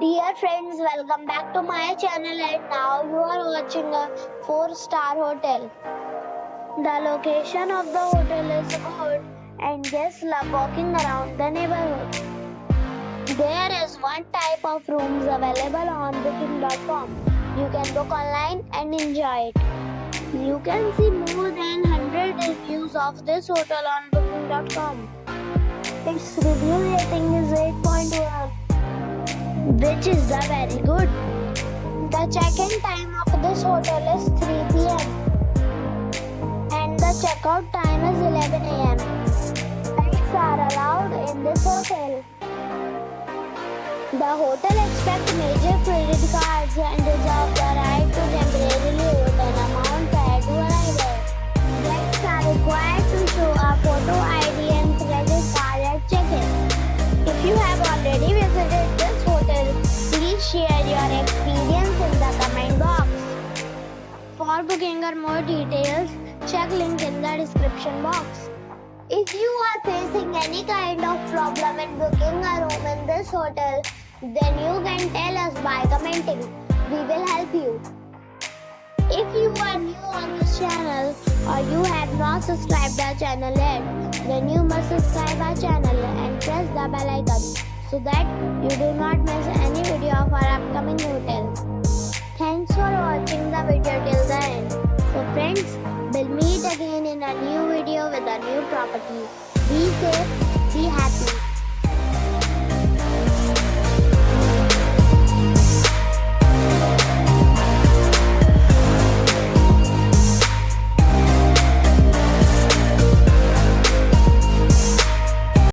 Dear friends, welcome back to my channel and now you are watching a 4-star hotel. The location of the hotel is good and guests love walking around the neighborhood. There is one type of rooms available on booking.com. You can book online and enjoy it. You can see more than 100 reviews of this hotel on booking.com. Its review rating is 8.1. which is very good. The check-in time of this hotel is 3 p.m. and the check-out time is 11 a.m. Pets are allowed in this hotel. The hotel accepts major credit cards and reserves the right to temporarily hold an amount prior to arrival. Guests are required to show a photo ID and credit card at check-in. If you have already visited this hotel, please share your experience in the comment box. For booking or more details, check link in the description box. If you are facing any kind of problem in booking a room in this hotel, then you can tell us by commenting. We will help you. If you are new on this channel or you have not subscribed our channel yet, then you must subscribe our channel and press the bell icon so that you do not miss any video of our upcoming hotel. Thanks for watching the video till the end. So friends, we'll meet again in a new video with a new property. Be safe, be happy.